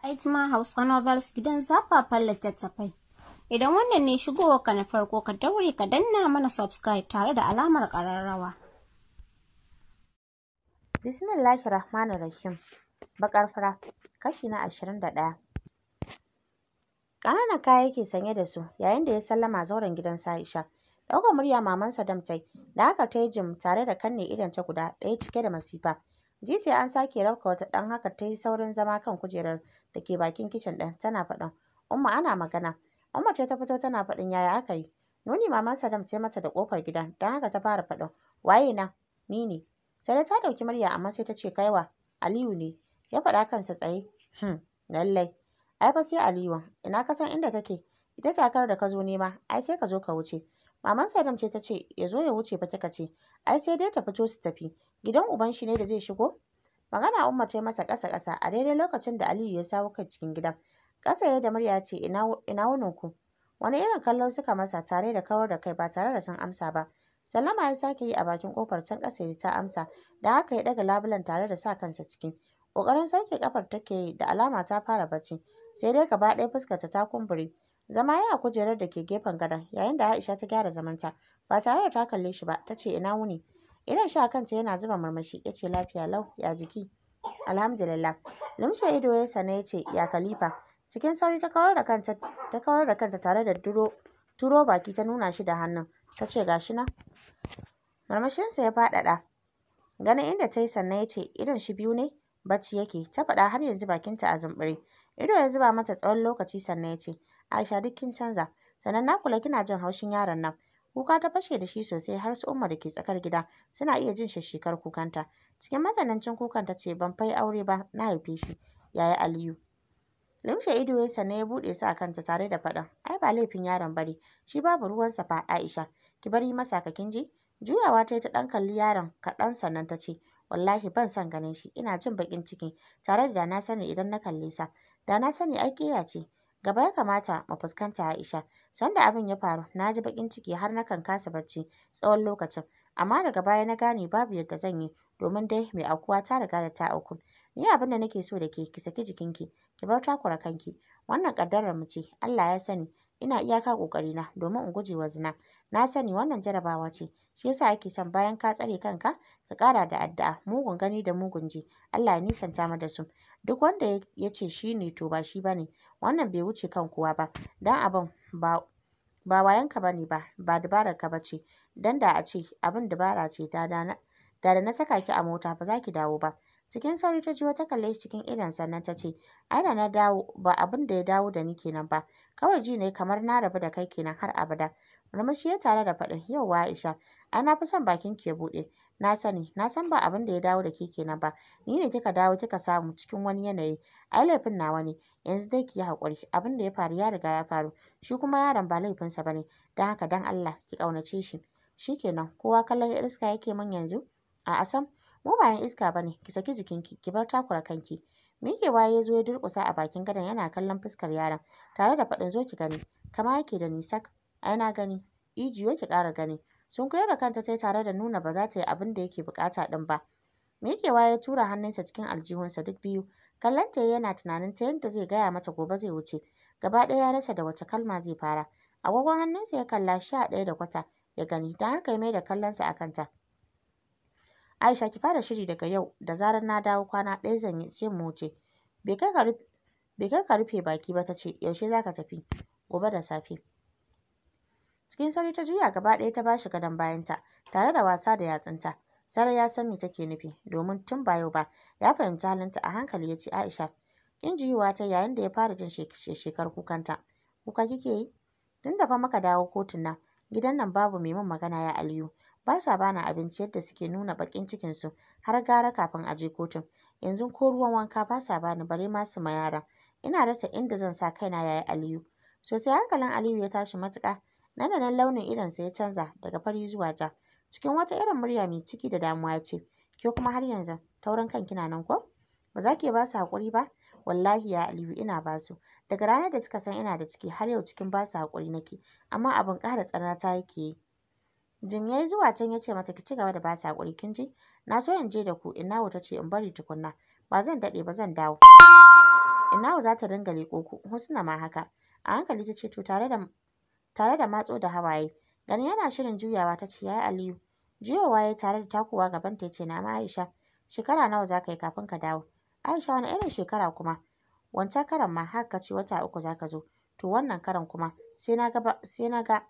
Aitma Hausa Novels gidan zafafan littattafai. Idan wannan ne shigowarka na farko ka daure ka danna mana subscribe tare da alamar ƙararrawa. Bismillahir Rahmanir Rahim. Baƙar fura kashi na 21. Ƙananan kaya yake sanye da su yayin da ya sallama zauren gidan Aisha. Ɗaukar murya maman Sadam tai, da haka ta yi jim tare da kanne idon ta guda ɗaya cike da masifa. Jitiya an sake rauka wata ɗan haka ta yi saurin zama kan kujerar da ke bakin kicin ɗin tana faɗin, Umma ana magana. Umma ce ta fito tana faɗin yaya aka yi. Nuni maman Sadam ce mata da ƙofar gidan, don haka ta fara faɗin, waye na? Ni ne. Sai ta ɗauki murya amma sai ta ce kaiwa, Aliyu ne. Ya faɗa kansa tsaye. Lallai. Ai fa sai Aliyu. Ina ka san inda take? Ita takar da ka zo nema, ai sai ka zo ka wuce. Maman Sadam ce ta ce ya zo ya wuce fa kika ce. Ai sai dai ta fito su tafi. Gidan uban shi ne da zai shigo? Magana Umma ta masa ƙasa-ƙasa a daidai lokacin da Aliyu ya sawo kai cikin gidan. Ƙasa ya da murya ce ina wunin ku? Wani irin kallo suka masa tare da kawar da kai ba tare da sun amsa ba. Sallama ya sake yi a bakin kofar can ƙasa ya ta amsa, da haka ya ɗaga labulen tare da sa kansa ciki. Ƙoƙarin sauke ƙafar take yi da alama ta fara bacci, sai dai gaba ɗaya fuskarta ta kumbure. Zama ya a kujerar da ke gefen gadon yayin da Aisha ta gyara zamanta ba tare da ta kalle shi ba, ta ce ina wuni. Idon shi a kanta yana zuba murmushi, ya ce lafiya lau, ya jiki? Alhamdulillah. Lumshe ido ya sana ya ce ya Khalifa. Cikin sauri ta kawar da kanta tare da turo baki ta nuna shi da hannun. Ta ce gashi nan. Murmushinsa ya faɗaɗa. Ganin inda ta yi sannan ya ce idon shi biyu ne? Bacci yake, ta faɗa har yanzu bakinta a zumbure. Ido ya zuba mata tsawon lokaci sannan ya ce, Aisha duk kin canza. Sannan na kula kina jin haushin yaron nan. Kuka ta fashe da shi sosai har su Umma da ke tsakar gida suna iya jin shekar kukanta. Cikin matsanancin kukan ta ce ban fai aure ba, na haife shi. Yaya Aliyu. Limshe ido ya sannan ya buɗe su a kanta tare da faɗin, ai ba laifin yaron bane, shi babu ruwansa fa Aisha. Ki bari masa ka kin ji? Juyawa ta yi ta ɗan kalli yaron kaɗan sannan ta ce, wallahi ban son ganin shi, ina jin baƙin ciki tare da na sani idan na kalle sa. Da na sani ai ƙeya ce. Gaba ya kamata mu fuskanta Aisha. Sanda abin ya faru, na ji baƙin ciki har na kan kasa bacci tsawon lokacin. Amma daga baya na gane babu yadda zan yi, domin dai mai aukuwa ta riga da ta auku. Ni abin da nake so da ke, ki saki jikinki, ki bar takura kanki. Wannan ƙaddarar mu ce, Allah ya sani. Ina iyaka ƙoƙarina domin in guje wa zina. Na sani wannan jarabawa ce, shi yasa ake son bayan ka tsare kanka, ka ƙara da addu'a, mugun gani da mugun ji. Allah ya nisanta mu da su. Duk wanda ya ce shi ne to ba shi bane. Wannan bai wuce kan kowa ba. Dan abin ba wayanka bane ba dabarar ka bace. Dan da a ce abin dabara ce da na saka ki a mota ba za ki dawo ba. Cikin sauri ta jiyo ta kalle shi cikin idon sannan ta ce, ai da na dawo ba abin da ya dawo da ni kenan ba. Kawai ji ne kamar na rabu da kai kenan har abada. Murmushi ya tare da faɗin, yauwa Aisha, ai na fi son bakin ki ya buɗe. Na san ba abin da ya dawo da ke kenan ba. Ni ne kika dawo kika samu cikin wani yanayi. Ai laifin nawa ne. Yanzu dai ki yi haƙuri. Abin da ya faru ya riga ya faru. Shi kuma yaron ba laifinsa bane. Don haka dan Allah ki ƙaunace shi. Shikenan, kowa kallon iska yake min yanzu? A'a sam, mu ba yan iska bane. Ki saki jikinki, ki bar takura kanki. Miƙewa ya zo ya durƙusa a bakin gadon yana kallon fuskar yaron tare da faɗin zo ki gani. Kama yake da nisak. Ai na gani. Ijiyo ki ƙara gani. Sun koyar da kanta tai tare da nuna ba za ta yi abin da yake buƙata ɗin ba. Miƙewa ya tura hannunsa cikin aljihunsa duk biyu. Kallon ta yana tunanin ta yadda zai gaya mata gobe zai wuce. Gaba ɗaya ya rasa da wace kalma zai fara. Agogon hannunsa ya kalla 11:15 ya gani, don haka ya mai da kallonsa a kanta. Aisha ki fara shiri daga yau, da zarar na dawo kwana ɗaya zan yi sai mu wuce. Bai kai ka rufe baki ba ta ce, yaushe za ka tafi? Gobe da safe. Cikin sauri ta juya gaba ɗaya ta bashi gadon bayanta tare da wasa da yatsunta. Sarai ya san me take nufi domin tun ba yau ba ya fahimci halinta. A hankali ya ce Aisha, kin juyuwa ta yayin da ya fara jin shekar kukanta. Kuka kike yi? Tun da fa muka dawo kotun nan, gidan nan babu mai min magana ya Aliyu. Ba sa bani abinci yadda suke nuna baƙin cikinsu har gara kafin a je kotun. Yanzu ko ruwan wanka ba sa bani bare ma su ma yara. Ina rasa inda zan sa kaina yayi Aliyu. Sosai hankalin Aliyu ya tashi matuƙa. Nan da nan launin idonsa ya canza daga fari zuwa ja. Cikin wata irin murya mai ciki da damuwa ya ce, ke kuma har yanzu taurin kan kina nan ko? Ba za ki ba su haƙuri ba? Wallahi ya Aliyu ina ba su. Daga ranar da suka san ina da ciki har yau cikin ba su haƙuri nake, amma abin ƙara tsanata yake yi. Jim ya yi zuwa can ya ce mata ki ci gaba da ba su haƙuri kin ji? Na so in je da ku, Innawu ta ce in bari tukunna. Ba zan daɗe ba zan dawo. Innawa za ta dinga leƙo ku, Husna ma haka. A hankali ta ce to tare da matso da hawaye. Gani yana shirin juyawa ta ce yaya Aliyu. Juyowa ya tare da takowa gabanta ya ce na Aisha. Shekara nawa za ka yi kafin ka dawo? Aisha wani irin shekara kuma? Wancan karan ma haka ka ce wata 3 za ka zo. To wannan karan kuma sai na ga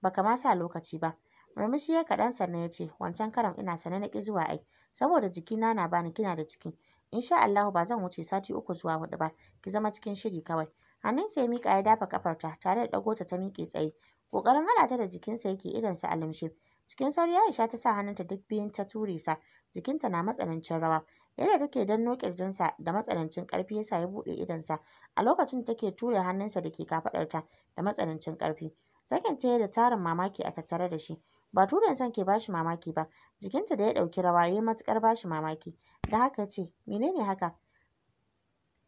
baka ma sa lokaci ba. Murmushi ya kaɗan sannan ya ce wancan karan ina sane na ƙi zuwa ai. Saboda jikina na bani kina da ciki. Insha Allahu ba zan wuce sati 3 zuwa 4 ba. Ki zama cikin shiri kawai. Hannunsa ya miƙa ya dafa kafarta tare da ɗago ta miƙe tsaye. Ƙoƙarin haɗa ta da jikinsa yake idonsa a lumshe. Cikin sauri Aisha ta sa hannunta duk biyun ta ture sa. Jikinta na matsanancin rawa. Yadda take danno ƙirjinsa da matsanancin ƙarfi yasa ya buɗe idonsa. A lokacin take ture hannunsa da ke kafaɗarta da matsanancin ƙarfi. Sakin ta da tarin mamaki a tattare da shi. Ba turen son ke bashi mamaki ba. Jikinta da ya ɗauki rawa ya yi matuƙar bashi mamaki. Da haka ce menene haka?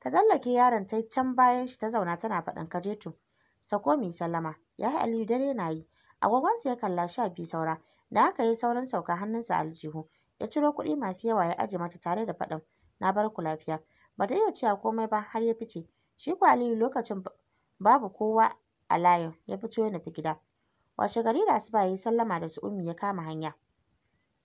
Ta tsallake yaron ta can bayan shi ta zauna tana faɗin ka je to. Sako mu sallama. Yayi Aliyu dare na yi. Agogonsa ya kalla 12 saura. Da haka ya yi saurin sauka hannunsa aljihu. Ya ciro kuɗi masu yawa ya aje mata tare da faɗin na bar ku lafiya. Bata iya cewa komai ba har ya fice. Shi ko Aliyu lokacin babu kowa a layin ya fito ya nufi gida. Washe gari da asuba ya yi sallama da su Ummi ya kama hanya.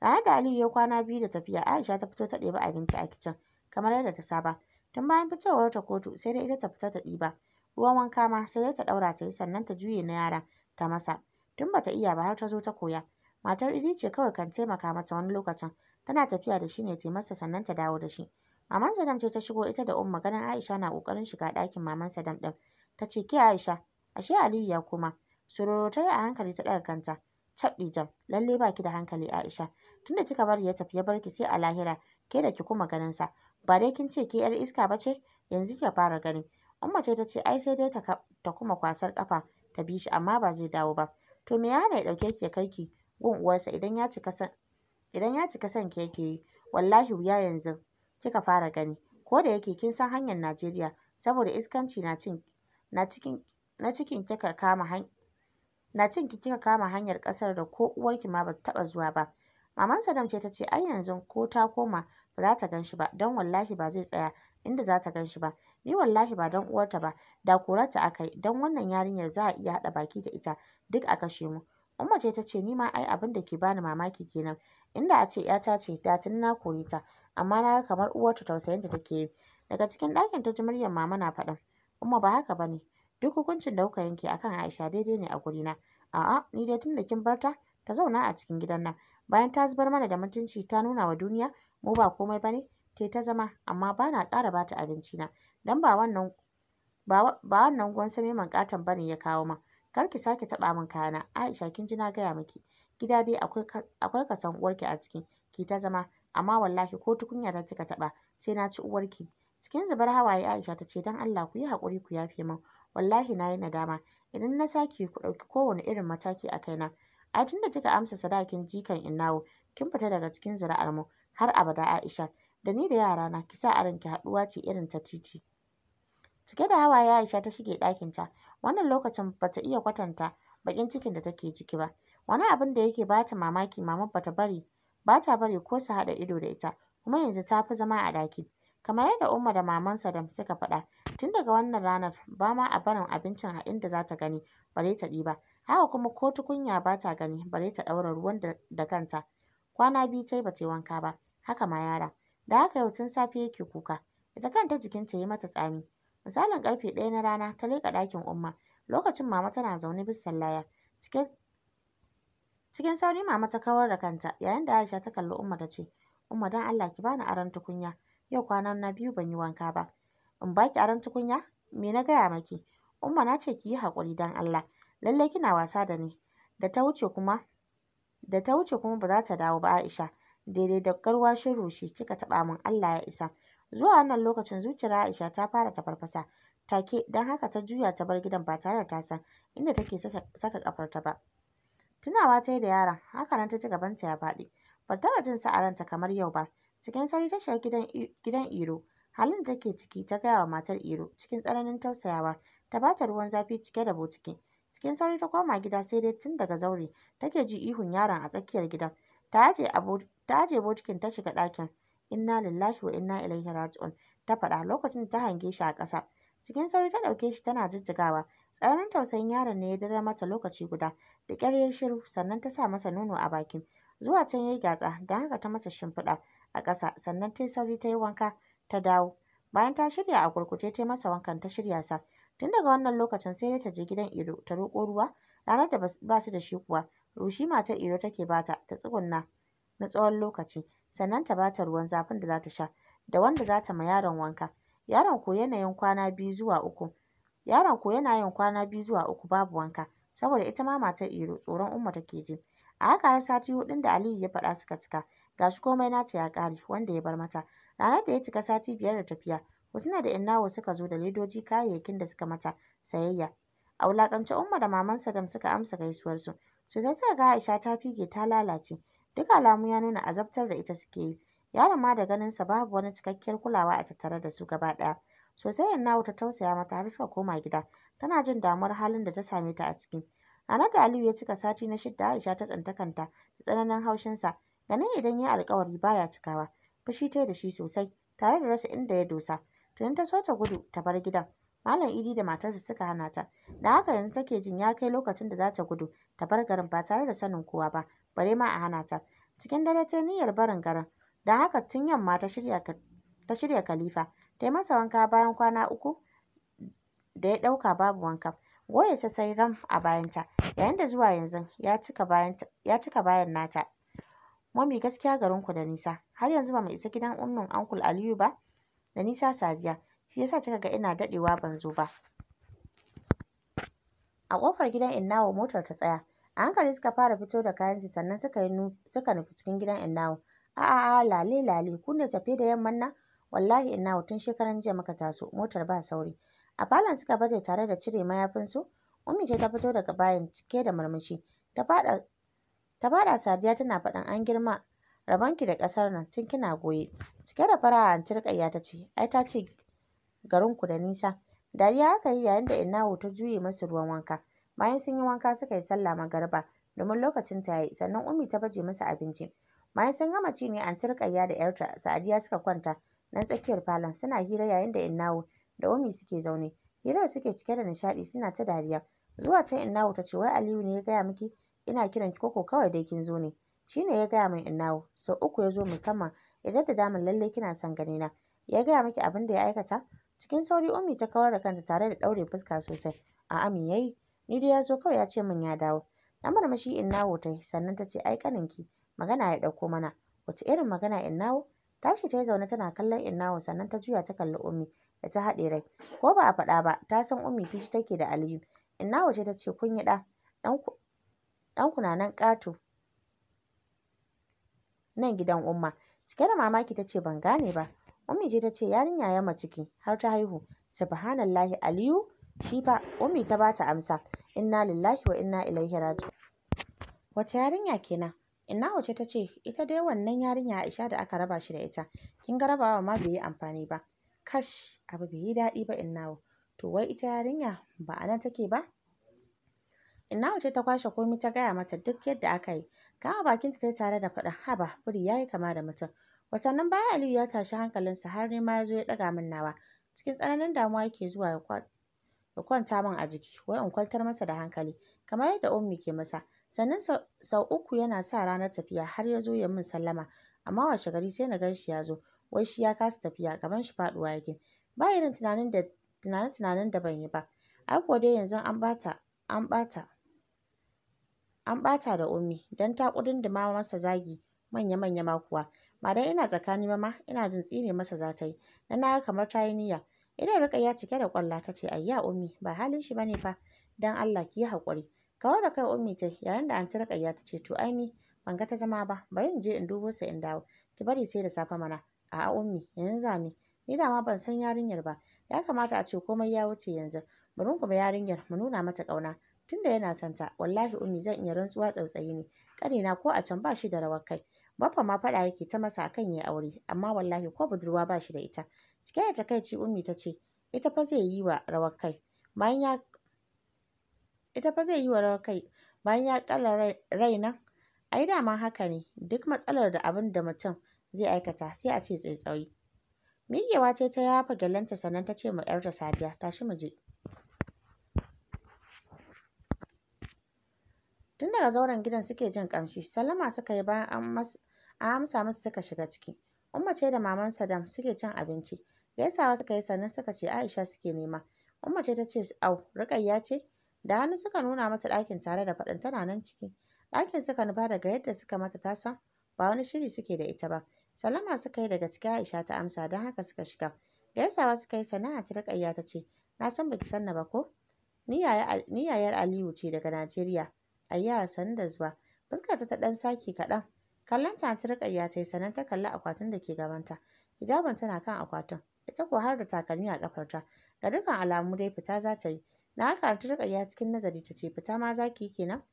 Ranar da Aliyu ya kwana 2 da tafiya Aisha ta fito ta ɗebi abinci a kicin kamar yadda ta saba. Tun bayan fitowar ta kotu sai dai ita ta fita ta ɗiba. Ruwan wanka ma sai dai ta ɗaura ta yi sannan ta juye na yaran ta masa. Tun bata iya ba har ta zo ta koya. Matar Idi ce kawai kan taimaka mata wani lokacin. Tana tafiya da shi ne ta masa sannan ta dawo da shi. Maman Sadam ce ta shigo ita da Umma ganin Aisha na ƙoƙarin shiga ɗakin maman Sadam ɗin. Ta ce ke Aisha, ashe Aliyu ya koma. Sororo ta yi a hankali ta ɗaga kanta. Cabɗi jam, lalle baki da hankali Aisha. Tunda kika bari ya tafi ya barki sai a lahira, ke da ki kuma ganin sa. Ba dai kin ce ke yar iska ba ce? Yanzu kika fara gani. Umma ce ta ce ai sai dai ta kuma kwasar kafa ta bi shi amma ba zai dawo ba. To me ya hana ya ɗauke ki ya kai ki gun uwarsa idan ya cika son ki yake yi. Wallahi wuya yanzu kika fara gani. Ko da yake kin san hanyar Najeriya saboda iskanci na cikin kika kama hanyar ƙasar da ko uwarki ma ba ta taɓa zuwa ba. Maman Sadam ce ta ce ai yanzu ko ta koma ba za ta gan shi ba don wallahi ba zai tsaya inda za ta gan shi ba. Ni wallahi ba don uwarta ba da korarta aka yi don wannan yarinyar za a iya haɗa baki da ita duk a kashe mu. Umma ce ta ce ni ma ai abin da ke bani mamaki kenan. Inda a ce ‘yata ce da tuni na kore ta amma na ga kamar uwarta tausayinta take yi. Daga cikin ɗakin ta ji muryar mama na faɗin Umma ba haka ba ne. Duk hukuncin da kuka yanke akan Aisha daidai ne a gurina. A'a ni dai tun da kin bar ta zauna a cikin gidan nan. Bayan ta zubar mana da mutunci ta nuna wa duniya mu ba komai bane ta zama amma ba na ƙara bata abinci na dan ba wannan gwansame man ƙaton bane ya kawo man. Kar ki sake taɓa min kayana Aisha kin ji na gaya miki. Gida dai akwai kasan uwarki a ciki ki ta zama amma wallahi ko tukunya da kika taɓa sai na ci uwarki. Cikin zubar hawaye Aisha ta ce don Allah ku yi haƙuri ku yafe min. Wallahi na yi nadama idan na sake ku ɗauki kowane irin mataki a kaina. Ai tunda kika amsa sadakin jikan Innawo kin fita daga cikin zuri'ar mu har abada Aisha. Da ni da yarana ki sa a ranki haɗuwa ce irin ta titi. Cike da hawaye Aisha ta shige ɗakinta. Wannan lokacin bata iya kwatanta baƙin cikin da take ciki ba. Wani abin da yake bata mamaki mama bata bari ko su haɗa ido da ita kuma yanzu ta fi zama a ɗaki. Kamar yadda Umma da maman Sadam suka faɗa tun daga wannan ranar ba ma a barin abincin a inda za ta gani bare ta ɗiba. Haka kuma ko tukunya ba ta gani bare ta ɗaura ruwan da kanta. Kwana 2 tai ba ta yi wanka ba. Haka ma yara. Da haka yau tun safe yake kuka. Ita kanta jikinta ya yi mata tsami. Misalin ƙarfe 1 na rana ta leƙa ɗakin Umma. Lokacin mama tana zaune bisa sallaya. Cikin sauri mama ta kawar da kanta yayin da Aisha ta kalli Umma ta ce Umma don Allah ki bani aron tukunya. Yau kwana na 2 ban yi wanka ba. In baki aron tukunya? Me na gaya maki? Umma na ce ki yi haƙuri don Allah. Lallai kina wasa da ni. Da ta wuce kuma ba za ta dawo ba Aisha. Daidai da garwashin rushe kika taɓa min Allah ya isa. Zuwa wannan lokacin zuciyar Aisha ta fara tafarfasa take don haka ta juya ta bar gidan ba tare da ta san inda take saka kafarta ba. Tunawa ta yi da yaron haka nan ta ji gabanta ya faɗi. Ba ta taɓa jin sa a ranta kamar yau ba. Cikin sauri ta shiga gidan Iro. Halin da take ciki ta gaya wa matar Iro cikin tsananin tausayawa ta bata ruwan zafi cike da botiki. Cikin sauri ta koma gida sai dai tun daga zaure take ji ihun yaron a tsakiyar gidan. Ta aje botikin ta shiga ɗakin. Inna lillahi wa inna ilaihi raji'un. ta faɗa lokacin da ta hange shi a ƙasa. Cikin sauri ta ɗauke shi tana jijjigawa. Tsananin tausayin yaron ne ya dare mata lokaci guda. Da ƙyar ya shiru sannan ta sa masa nono a baki. Zuwa can ya yi gyatsa don haka ta masa shimfiɗa a ƙasa sannan ta yi sauri ta yi wanka ta dawo. Bayan ta shirya a gurguje ta yi masa wankan ta shirya sa. Tun daga wannan lokacin sai dai ta je gidan Iro ta roƙo ruwa. Ranar da ba su da shi kuwa rushi matar Iro take bata ta tsugunna na tsawon lokaci sannan ta bata ruwan zafin da za ta sha da wanda za ta ma yaron wanka. Yaron ko yana yin kwana 2 zuwa 3 babu wanka saboda ita ma matar Iro tsoron Umma take ji. A haka har sati 4 da Aliyu ya faɗa suka cika. Gashi komai nata ya ƙare wanda ya bar mata. Ranar da ya cika sati 5 da tafiya, Husna da Innawo suka zo da ledoji kayayyakin da suka mata sayayya. A wulaƙance Umma da maman Sadam suka amsa gaisuwarsu. Sosai suka ga Aisha ta fige ta lalace. Duk alamu ya nuna azabtar da ita suke yi. Yaron ma da ganinsa babu wani cikakkiyar kulawa a tattare da su gaba ɗaya. Sosai Innawo ta tausaya mata har suka koma gida. Tana jin damuwar halin da ta same ta a ciki. Ranar da Aliyu ya cika sati na 6 Aisha ta tsinta kanta da tsananin haushinsa. Ganin idan ya alƙawari baya cikawa. Fushi ta da shi sosai tare da rasa inda ya dosa. Tuni ta so ta gudu ta bar gidan. Malam Idi da matarsa suka hana ta. Da haka yanzu take jin ya kai lokacin da za ta gudu ta bar garin ba tare da sanin kowa ba, bare ma a hana ta. Cikin dare ta niyyar barin garin. Da haka tun yamma ta shirya Khalifa. Ta yi masa wanka bayan kwana 3 da ya ɗauka babu wanka. Goye ta sai ram a bayanta, yayin da zuwa yanzu ya cika bayan nata. Mummy gaskiya garinku da nisa. Har yanzu ba mu isa gidan ummin Uncle Aliyu ba. Da nisa Sadiya. Shi yasa kika ga ina daɗewa ban zo ba. A ƙofar gidan Innawo motar ta tsaya. A hankali suka fara fito da kayansu sannan suka nufi cikin gidan Innawo. A'a lale ku ne tafe da yamman nan? Wallahi Innawo tun shekaran jiya muka taso, motar ba sauri. A falon suka baje tare da cire mayafinsu. Ummi ce ta fito daga bayan cike da murmushi. Ta faɗa Sadiya tana faɗin an girma rabonki da ƙasar nan tun kina goye. Cike da fara'a Anti Ruƙayya ta ce, ai ta ce garinku da nisa. Dariya aka yi yayin da Innawo ta juye masu ruwan wanka. Bayan sun yi wanka suka yi sallah magariba domin lokacin ta yayi sannan Ummi ta baje musu abinci. Bayan sun gama ci ne Anti Ruƙayya da 'yarta Sadiya suka kwanta nan tsakiyar falon suna hira yayin da Innawo da Ummi suke zaune. Hirar suke cike da nishaɗi suna ta dariya. Zuwa can Innawo ta ce wai Aliyu ne ya gaya miki ina kiran ki koko kawai dai kin zo ne. Shi ne ya gaya min Innawo. Sau 3 ya zo musamman ya jaddada min lalle kina son ganina. Ya gaya miki abin da ya aikata? Cikin sauri Ummi ta kawar da kanta tare da ɗaure fuska sosai. A'a me yayi? Ni dai ya zo kawai ya ce min ya dawo. Dan murmushi Innawo ta yi sannan ta ce ai ƙaninki magana ya ɗauko mana. Wace irin magana Innawo? Tashi ta yi zaune tana kallon Innawo sannan ta juya ta kalli Ummi da ta haɗe rai. Ko ba a faɗa ba ta san Ummi fishi take da Aliyu. Innawo ce ta ce kun yi ɗanku na nan ƙato nan gidan Umma. Cike da mamaki ta ce ban gane ba. Ummi ce ta ce yarinya ya ciki har ta haihu. Subhanallahi Aliyu shi fa. Ummi ta bata amsa. Inna lillahi wa inna ilaihi raji'un. Wace yarinya kenan? Innawo ce ta ce ita dai wannan yarinya Aisha da aka raba shi da ita. Kin ga rabawa ma bai yi amfani ba. Kash abu bai yi daɗi ba Innawo. To wai ita yarinya ba a nan take ba? Innawo ce ta kwashe komai ta gaya mata duk yadda aka yi. Kama bakinta ta yi tare da faɗin haba biri ya yi kama da mutum. Watannin baya Aliyu ya tashi hankalinsa har ne ma ya zo ya ɗaga min nawa. Cikin tsananin damuwa yake zuwa ya kwanta min a jiki wai in kwantar masa da hankali kamar yadda Ummi ke masa. Sannan sau 3 yana sa ranar tafiya har ya zo ya min sallama. Amma washe gari sai na gan shi ya zo. Wai shi ya kasa tafiya gaban shi faɗuwa yake. Ba irin tunanin da ban yi ba. Ai kuwa dai yanzu an ɓata da Ummi don ta ƙudunduma masa zagi manya-manya ma kuwa. Ba dan ina tsakani ba ma ina jin tsine masa za ta yi. Dan na ga kamar ta yi niyya. Idan Ruƙayya cike da ƙwalla ta ce ayya Ummi ba halin shi bane fa. Dan Allah ki yi haƙuri. Kawar da kai Ummi ta yayin da Anti Ruƙayya ta ce to ai ni ban ga ta zama ba bari in je in dubo sa in dawo. Ki bari sai da safe mana. A'a Ummi yanzu za ni da ma ban san yarinyar ba. Ya kamata a ce komai ya wuce yanzu. Mu rungume yarinyar mu nuna mata ƙauna. Tunda yana son ta wallahi Ummi zan iya rantsuwa tsautsayi ne. Ƙanina ko a can ba shi da rawar kai. Baffa ma faɗa yake ta masa akan yayi aure amma wallahi ko budurwa ba shi da ita. Cike da takaici Ummi ta ce ita fa zai yi wa rawar kai bayan ya ƙala rai nan. Ai dama haka ne duk matsalar da abin da mutum zai aikata sai a ce tsaitsayi. Miƙewa ta yafa gyalenta sannan ta ce ma 'yarta Sadiya, tashi mu je. Tun daga zauren gidan suke jin ƙamshi, sallama suka yi bayan an amsa musu suka shiga ciki. Umma ce da maman Sadam suke cin abinci. Gaisawa suka yi sannan suka ce Aisha suke nema. Umma ce ta ce au, Rukayya ce? Da hannu suka nuna mata ɗakin tare da faɗin tana nan ciki. Ɗakin suka nufa daga yadda suka mata ta san ba wani shiri suke da ita ba. Sallama suka yi daga ciki Aisha ta amsa don haka suka shiga. Gaisawa suka yi sannan Aunty Rukayya ta ce na san baki san ni ba ko? Ni yayar Aliyu ce daga Najeriya. Ayya sannu da zuwa. Fuskarta ta ɗan saki kaɗan. Kallon ta Aunty Rukayya ta yi sannan ta kalli akwatin da ke gabanta. Hijabin tana kan akwatin. Ita ko har da takalmi a ƙafarta. Ga dukkan alamu dai fita za ta yi. Na haka Aunty Rukayya cikin nazari ta ce fita ma za ki yi kenan?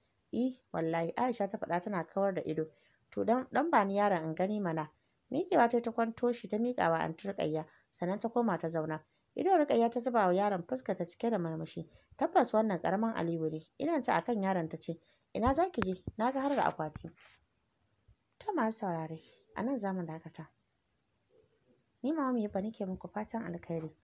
Wallahi Aisha ta faɗa tana kawar da ido. To dan ba ni yaron in gani mana. Miƙewa ta kwanto shi ta miƙa wa Aunty Rukayya sannan ta koma ta zauna. Ido Rukayya ta zuba wa yaron fuskar ta cike da murmushi. Tabbas wannan ƙaramin Aliyu ne. Idonta akan yaron ta ce ina za ki je? Na ga har da akwati. Ta masu saurare, a nan za mu dakata. Ni Mama Miyabba nake muku fatan alkhairi.